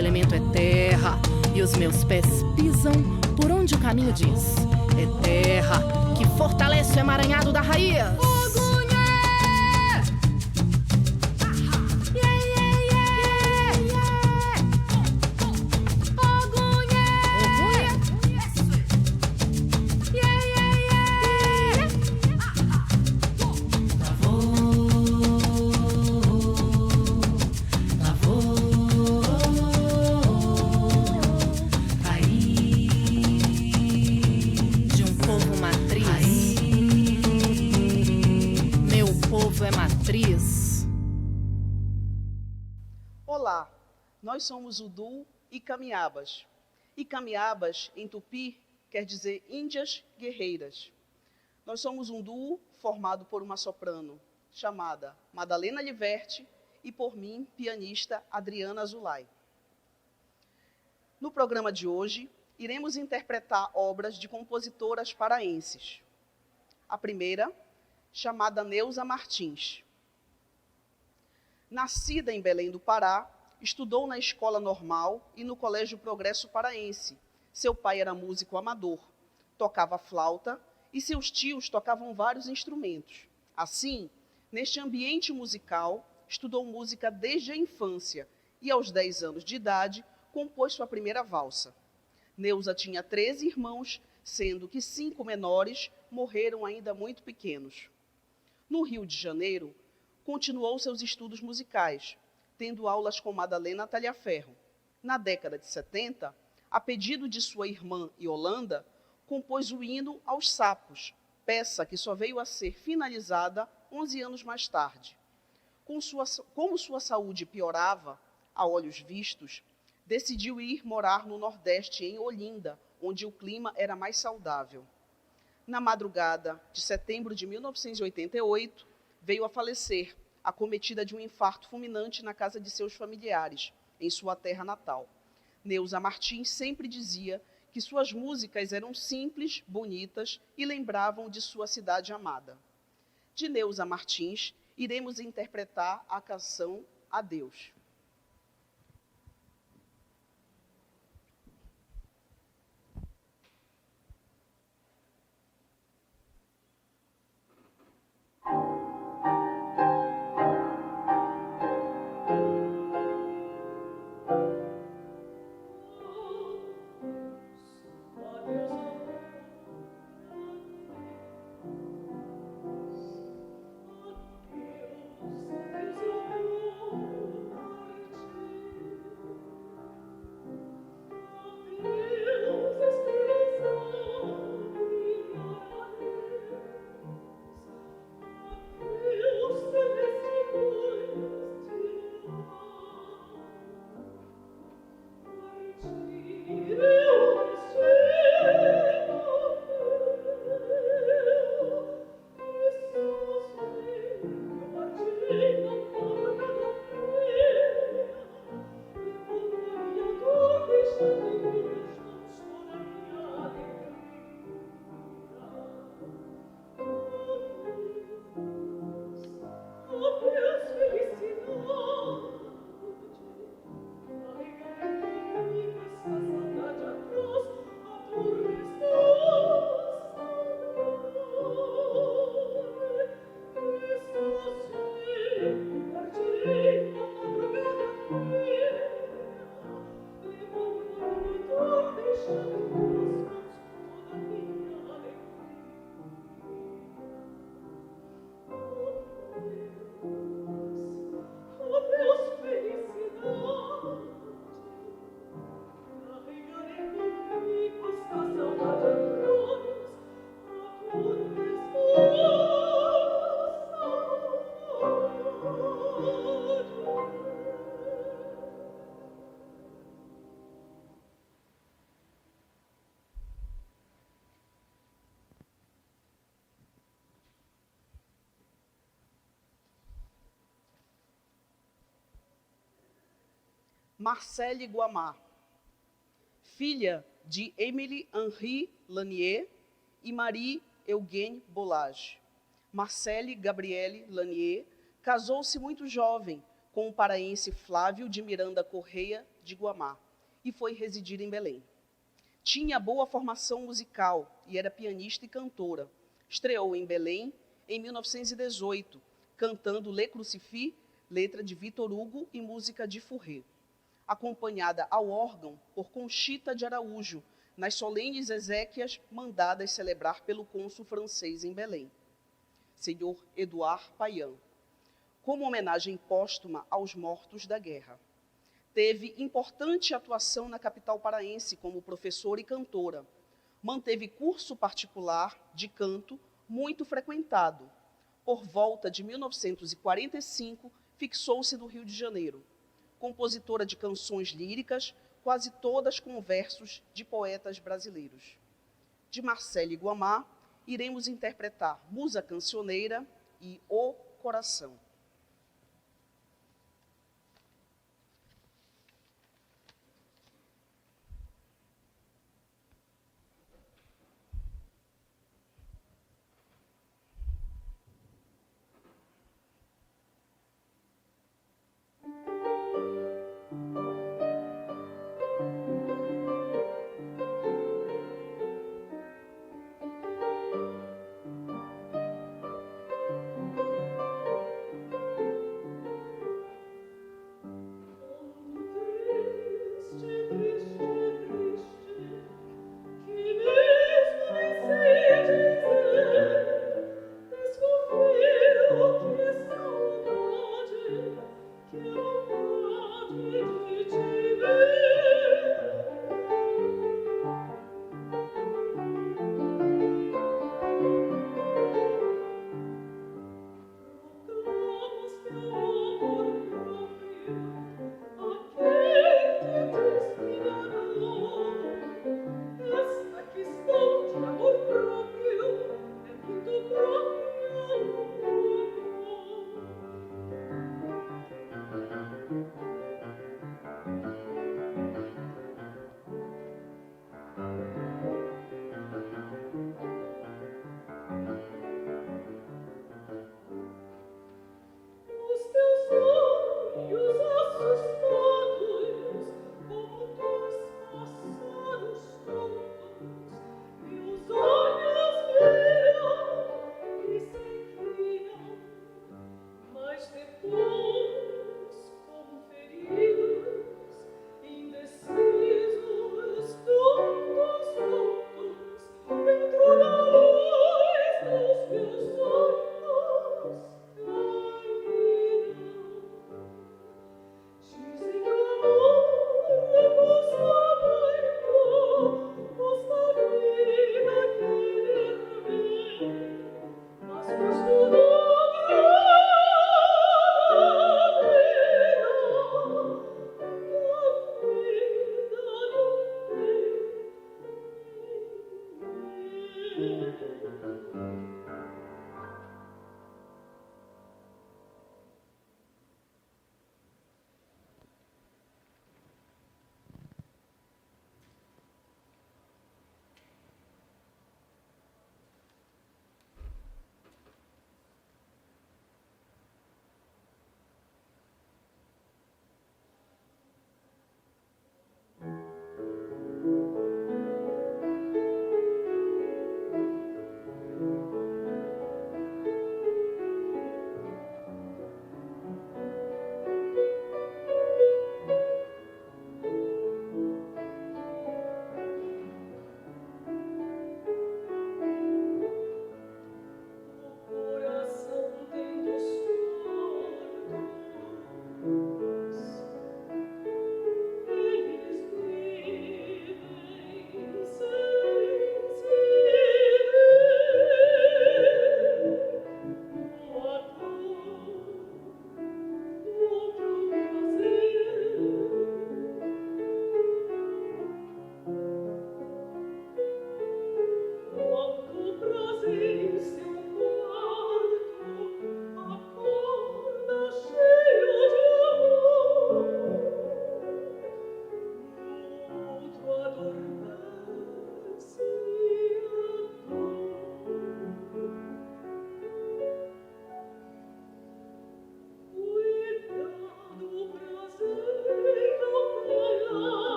elemento é terra, e os meus pés pisam por onde o caminho diz. É terra que fortalece o emaranhado da raiz. Olá, nós somos Udu e Camiabas. E Camiabas, em tupi, quer dizer índias guerreiras. Nós somos um duo formado por uma soprano chamada Madalena Liverte e por mim, pianista Adriana Azulay. No programa de hoje, iremos interpretar obras de compositoras paraenses. A primeira, chamada Neuza Martins. Nascida em Belém do Pará, estudou na Escola Normal e no Colégio Progresso Paraense. Seu pai era músico amador, tocava flauta e seus tios tocavam vários instrumentos. Assim, neste ambiente musical, estudou música desde a infância e, aos 10 anos de idade, compôs sua primeira valsa. Neuza tinha 13 irmãos, sendo que 5 menores morreram ainda muito pequenos. No Rio de Janeiro, continuou seus estudos musicais, tendo aulas com Madalena Talhaferro. Na década de 70, a pedido de sua irmã Yolanda, compôs o hino aos Sapos, peça que só veio a ser finalizada 11 anos mais tarde. Como sua saúde piorava, a olhos vistos, decidiu ir morar no Nordeste, em Olinda, onde o clima era mais saudável. Na madrugada de setembro de 1988, veio a falecer, acometida de um infarto fulminante na casa de seus familiares, em sua terra natal. Neuza Martins sempre dizia que suas músicas eram simples, bonitas e lembravam de sua cidade amada. De Neuza Martins, iremos interpretar a canção Adeus. Marcelle Guamard, filha de Émilie Henri Lanier e Marie Eugène Bollage. Marcelle Gabrielle Lanier casou-se muito jovem com o paraense Flávio de Miranda Correia de Guamá e foi residir em Belém. Tinha boa formação musical e era pianista e cantora. Estreou em Belém em 1918, cantando Le Crucifix, letra de Victor Hugo e música de Fauré, acompanhada ao órgão por Conchita de Araújo, nas solenes exéquias mandadas celebrar pelo cônsul francês em Belém, senhor Edouard Payan, como homenagem póstuma aos mortos da guerra. Teve importante atuação na capital paraense como professora e cantora. Manteve curso particular de canto muito frequentado. Por volta de 1945, fixou-se no Rio de Janeiro. Compositora de canções líricas, quase todas com versos de poetas brasileiros. De Marcele Guamá, iremos interpretar Musa Cancioneira e O Coração.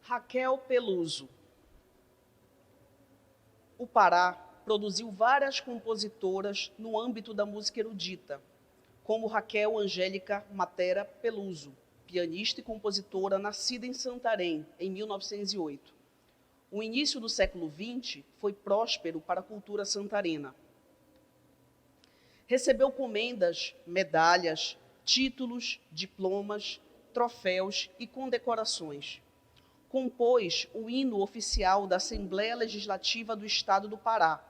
Raquel Peluso. O Pará produziu várias compositoras no âmbito da música erudita, como Raquel Angélica Matera Peluso, pianista e compositora nascida em Santarém, em 1908. O início do século XX foi próspero para a cultura santarena. Recebeu comendas, medalhas, títulos, diplomas, troféus e condecorações. Compôs o hino oficial da Assembleia Legislativa do Estado do Pará,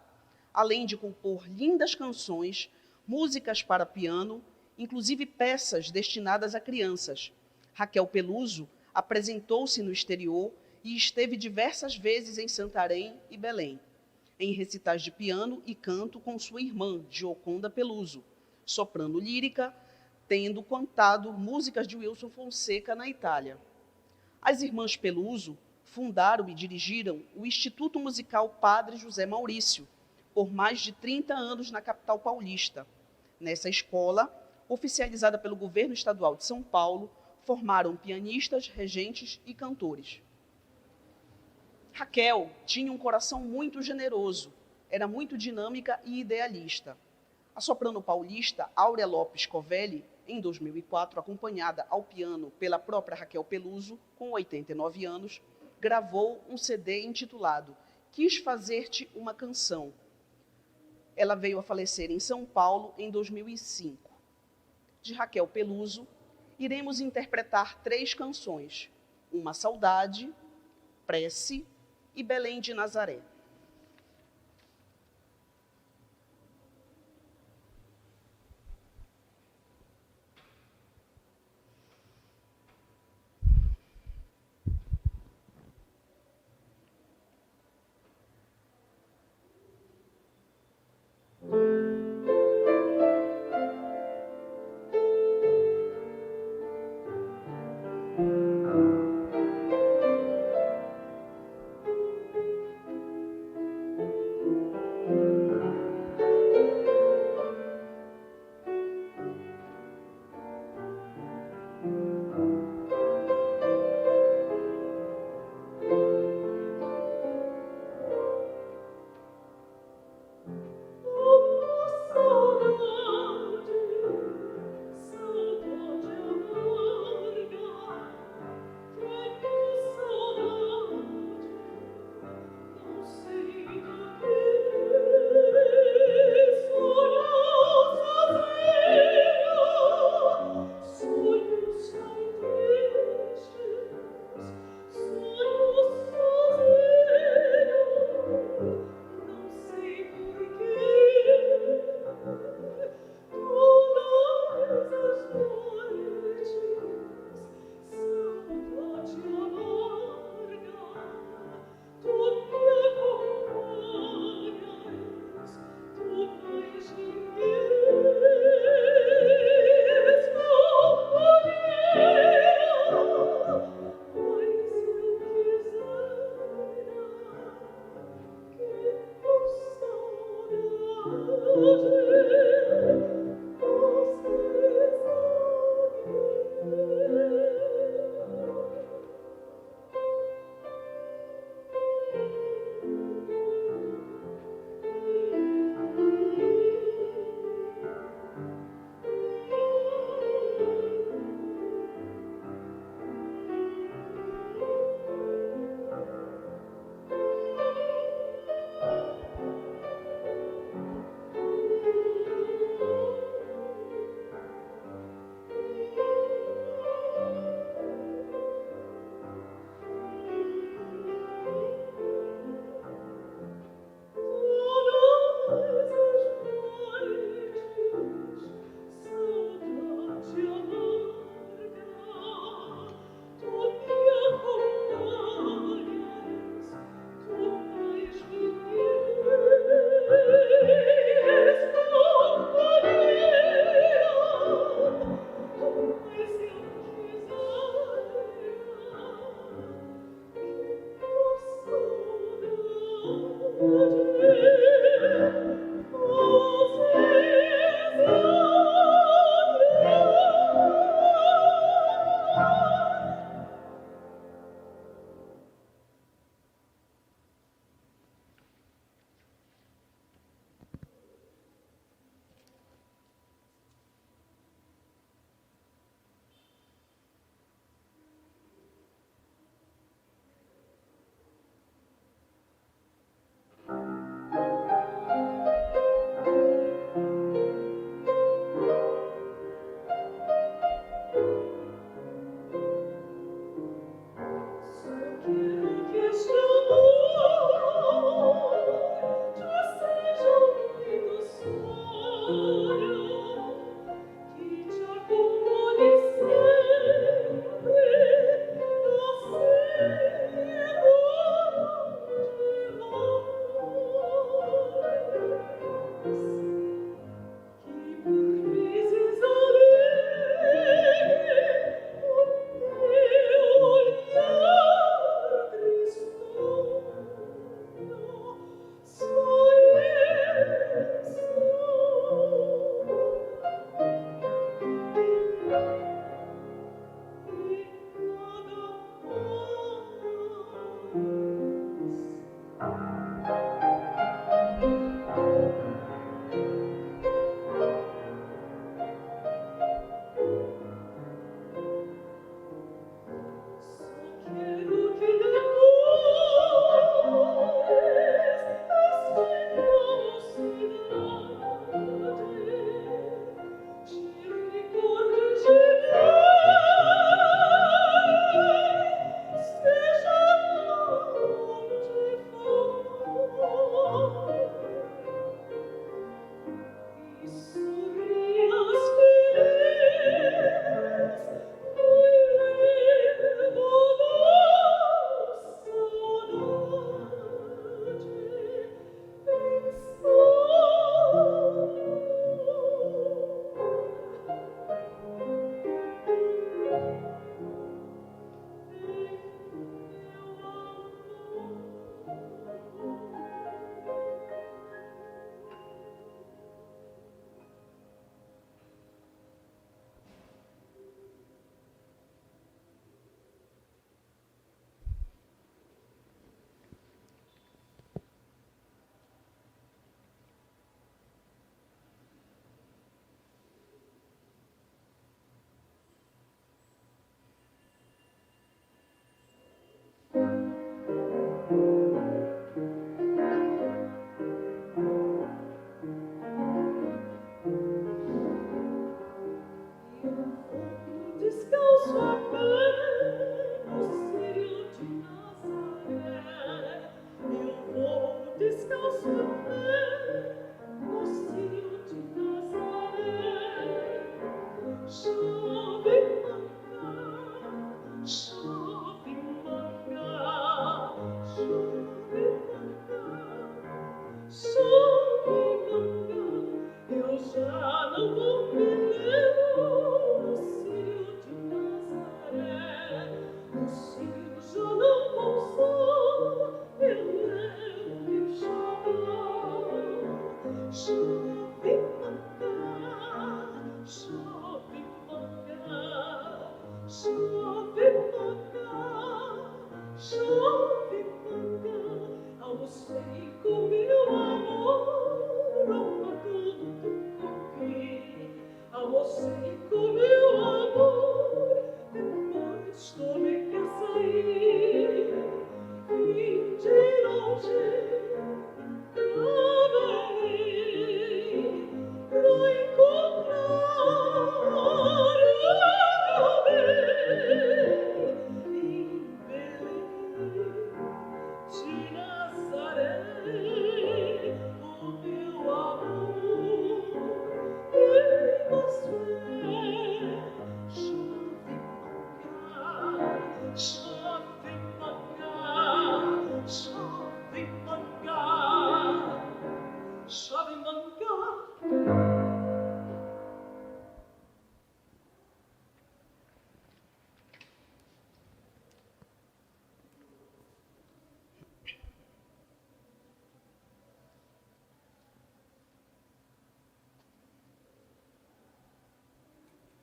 além de compor lindas canções, músicas para piano, inclusive peças destinadas a crianças. Raquel Peluso apresentou-se no exterior e esteve diversas vezes em Santarém e Belém, em recitais de piano e canto com sua irmã, Gioconda Peluso, soprano lírica, tendo cantado músicas de Wilson Fonseca na Itália. As irmãs Peluso fundaram e dirigiram o Instituto Musical Padre José Maurício, por mais de 30 anos na capital paulista. Nessa escola, oficializada pelo governo estadual de São Paulo, formaram pianistas, regentes e cantores. Raquel tinha um coração muito generoso, era muito dinâmica e idealista. A soprano paulista Áurea Lopes Covelli, em 2004, acompanhada ao piano pela própria Raquel Peluso, com 89 anos, gravou um CD intitulado Quis Fazer-te uma Canção. Ela veio a falecer em São Paulo em 2005. De Raquel Peluso, iremos interpretar 3 canções: Uma Saudade, Prece e Belém de Nazaré.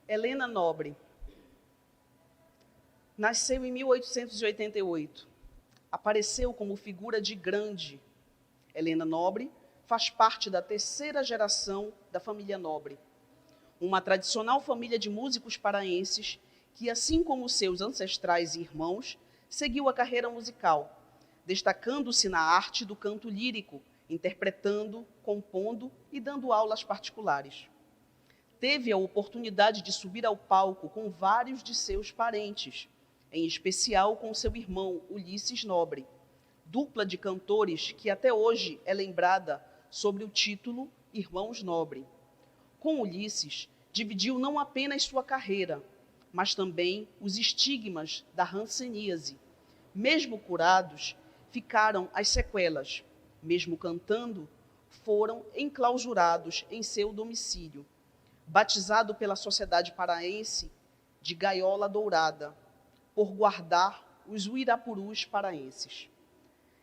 Helena Nobre nasceu em 1888. Apareceu como figura de grande. Helena Nobre faz parte da terceira geração da família Nobre, uma tradicional família de músicos paraenses que, assim como seus ancestrais e irmãos, seguiu a carreira musical, destacando-se na arte do canto lírico, interpretando, compondo e dando aulas particulares. Teve a oportunidade de subir ao palco com vários de seus parentes, em especial com seu irmão Ulisses Nobre, dupla de cantores que até hoje é lembrada sob o título Irmãos Nobre. Com Ulisses, dividiu não apenas sua carreira, mas também os estigmas da hanseníase. Mesmo curados, ficaram as sequelas. Mesmo cantando, foram enclausurados em seu domicílio, batizado pela sociedade paraense de Gaiola Dourada, por guardar os uirapurus paraenses.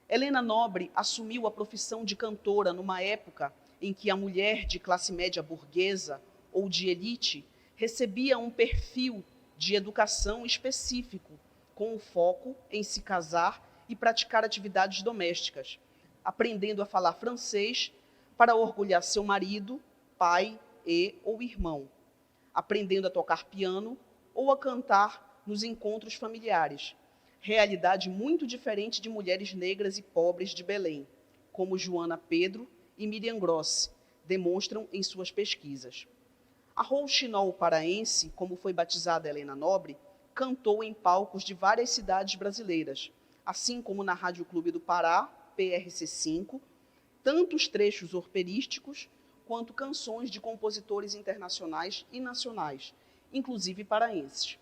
Helena Nobre assumiu a profissão de cantora numa época em que a mulher de classe média burguesa ou de elite recebia um perfil de educação específico, com o foco em se casar e praticar atividades domésticas, aprendendo a falar francês para orgulhar seu marido, pai ou irmão, aprendendo a tocar piano ou a cantar nos encontros familiares, realidade muito diferente de mulheres negras e pobres de Belém, como Joana Pedro e Miriam Grossi demonstram em suas pesquisas. A rouxinol paraense, como foi batizada Helena Nobre, cantou em palcos de várias cidades brasileiras, assim como na Rádio Clube do Pará, PRC5, tantos trechos operísticos quanto canções de compositores internacionais e nacionais, inclusive paraenses.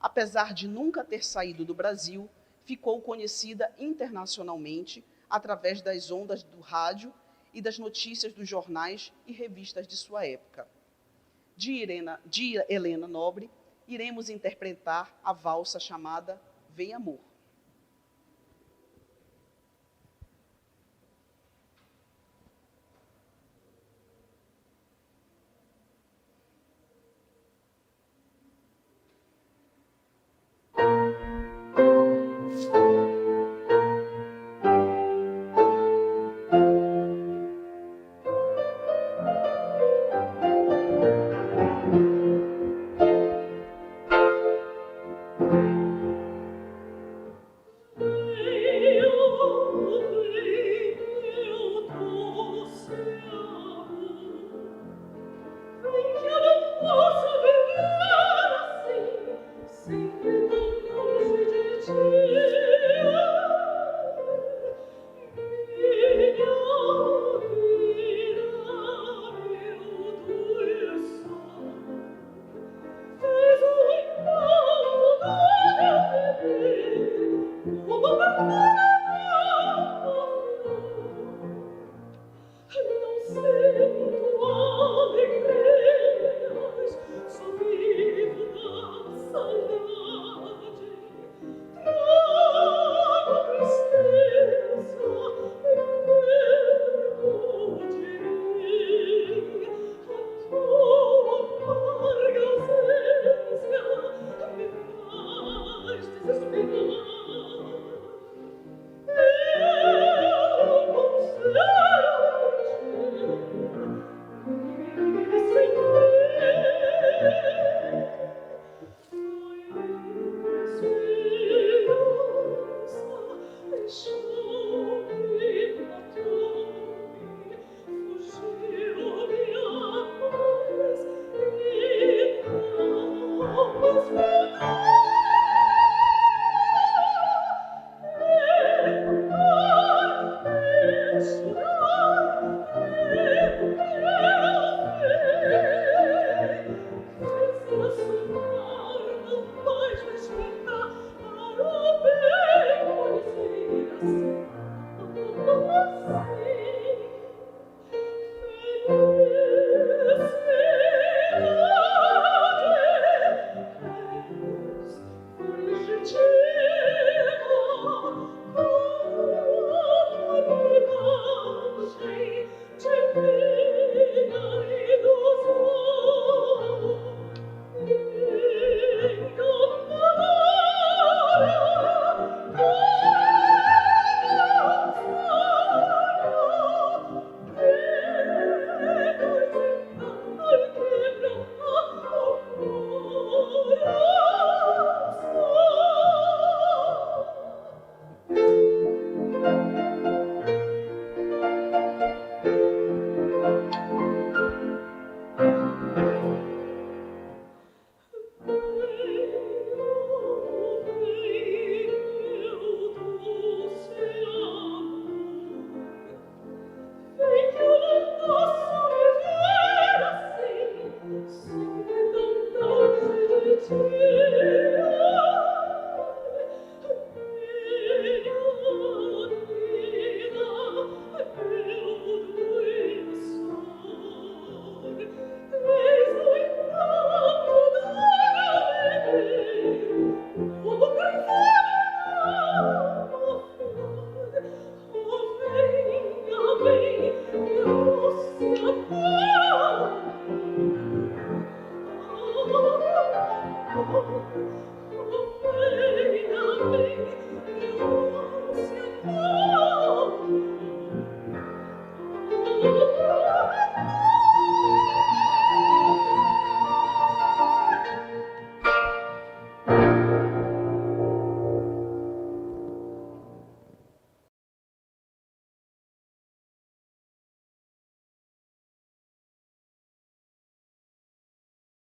Apesar de nunca ter saído do Brasil, ficou conhecida internacionalmente através das ondas do rádio e das notícias dos jornais e revistas de sua época. De Helena Nobre, iremos interpretar a valsa chamada Vem Amor.